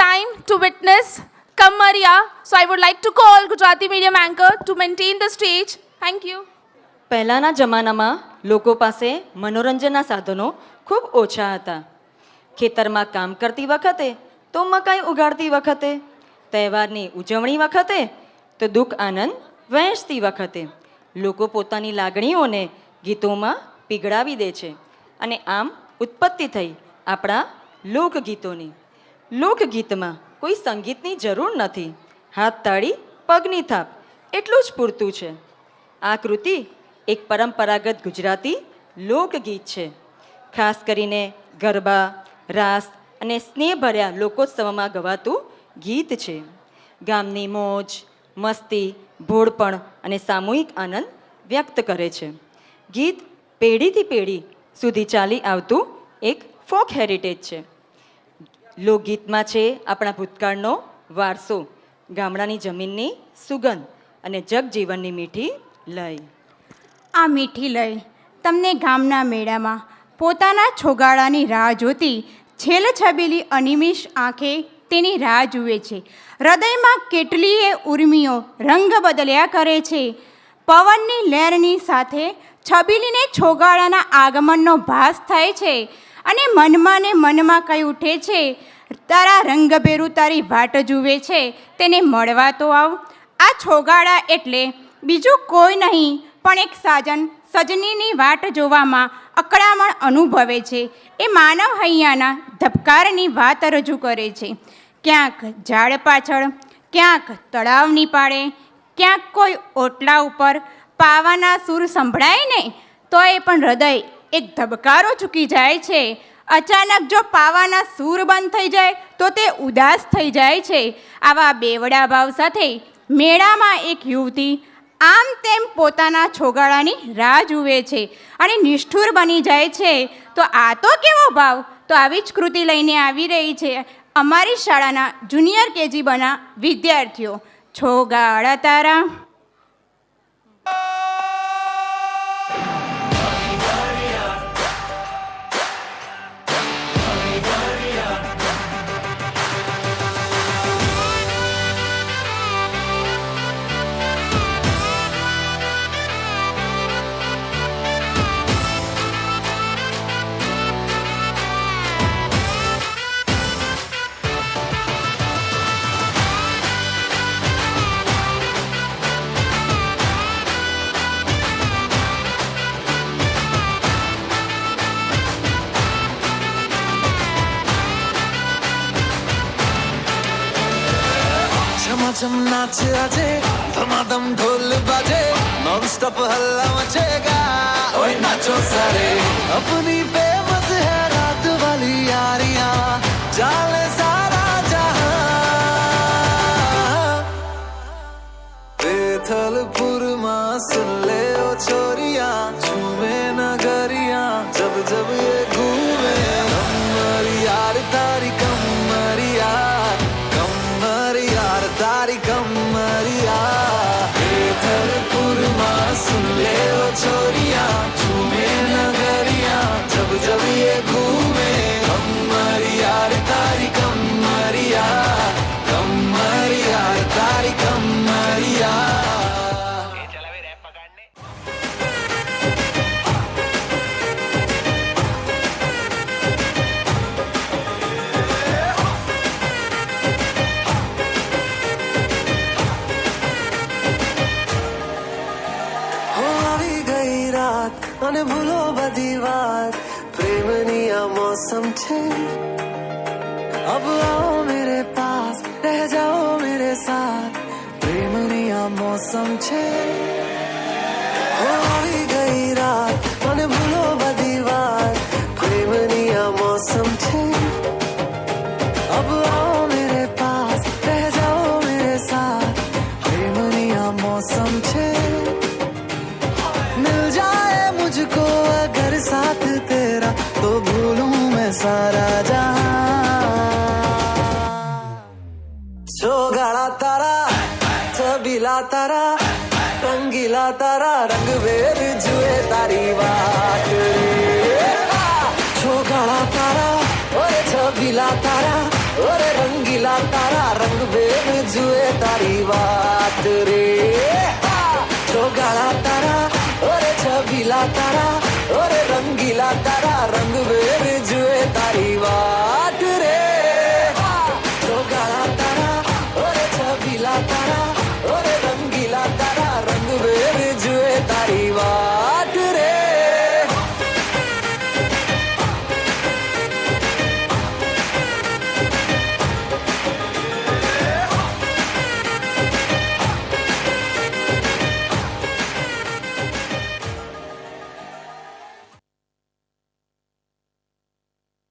time to witness Kamariya. So I would like to call Gujarati medium anchor to maintain the stage. Thank you. પહેલાંના જમાનામાં લોકો પાસે મનોરંજનના સાધનો ખૂબ ઓછા હતા. ખેતરમાં કામ કરતી વખતે તો મકાઈ ઉગાડતી વખતે, તહેવારની ઉજવણી વખતે તો દુઃખ આનંદ વહેંચતી વખતે લોકો પોતાની લાગણીઓને ગીતોમાં પીગળાવી દે છે અને આમ ઉત્પત્તિ થઈ આપણા લોકગીતોની. લોકગીતમાં કોઈ સંગીતની જરૂર નથી. હાથ તાળી પગની થાપ એટલું જ પૂરતું છે. આ કૃતિ એક પરંપરાગત ગુજરાતી લોકગીત છે. ખાસ કરીને ગરબા, રાસ અને સ્નેહભર્યા લોકોત્સવમાં ગવાતું ગીત છે. ગામની મોજ, મસ્તી, ભોળપણ અને સામૂહિક આનંદ વ્યક્ત કરે છે. ગીત પેઢીથી પેઢી સુધી ચાલી આવતું એક ફોક હેરિટેજ છે. લોકગીતમાં છે આપણા ભૂતકાળનો વારસો, ગામડાની જમીનની સુગંધ અને જગજીવનની મીઠી લય. આ મીઠી લય તમને ગામના મેળામાં પોતાના છોગાળાની રાહ જોતી છેલછબીલી અનિમિષ આંખે તેની રાહ જુએ છે. હૃદયમાં કેટલીય ઉર્મિઓ રંગ બદલ્યા કરે છે. પવનની લહેરની સાથે છબીલીને છોગાળાના આગમનનો ભાસ થાય છે અને મનમાં ને મનમાં કહી ઉઠે છે, તારા રંગભેરું તારી વાટ જુએ છે, તેને મળવા તો આવ. આ છોગાળા એટલે બીજું કોઈ નહીં પણ એક સાજન સજનીની વાટ જોવામાં અકળામણ અનુભવે છે. એ માનવ હૈયાના ધબકારની વાત રજૂ કરે છે. ક્યાંક ઝાડ પાછળ, ક્યાંક તળાવની પાળે, ક્યાંક કોઈ ઓટલા ઉપર પાવાના સૂર સંભળાય ને તો એ પણ હૃદય એક ધબકારો ચૂકી જાય છે. અચાનક જો પાવાના સૂર બંધ થઈ જાય તો તે ઉદાસ થઈ જાય છે. આવા બેવડા ભાવ સાથે મેળામાં એક યુવતી આમ તેમ પોતાના છોગાળાની રાહ જુએ છે અને નિષ્ઠુર બની જાય છે. તો આ તો કેવો ભાવ! તો આવી જ કૃતિ લઈને આવી રહી છે અમારી શાળાના જુનિયર કેજી બના વિદ્યાર્થીઓ. છોગાળા તારા. झमाझम नाच आजे, धमाधम ढोल बाजे, नॉन स्टॉप हल्ला मचेगा, ओए नाचो सारे. अपनी फेमस है रात वाली यारियां, जाले सारा जहां. बेथलपुर में सुन ले ओ छोरियां, झूमे नगरियां, जब जब ये घूमे. कमर यार तारी कमरिया, कमर यार तारी कमरिया. बेथलपुर में सुन ले ओ छोरियां, झूमे नगरियां, जब जब ये घूमे. कमर यार तारी कमरिया, कमर यार तारी कमरिया. અને ભૂલો બધી વાત, પ્રેમની આ મોસમ છે. અબ આઓ મેરે પાસ, રહ જાઓ મેરે સાથ, પ્રેમની આ મોસમ છે. આવી ગઈ રાત અને ભૂલો બધી વાત, પ્રેમની આ મોસમ છે. અબ આઓ મેરે પાસ, રહ જાઓ મેરે સાથ, પ્રેમની આ મોસમ છે. मिल जाए मुझको अगर साथ तेरा, तो भूलूं मैं सारा जहां. छोगाड़ा तारा, छबीला तारा, रंगीला तारा, रंग वेर जुए तारी वाट रे. छोगाड़ा तारा, ओए छबीला तारा, ओरे रंगीला तारा रंग बेर जुए तारी बात रे छोगाड़ा तारा ओरे छबीला तारा ओरे रंगीला तारा रंग बेर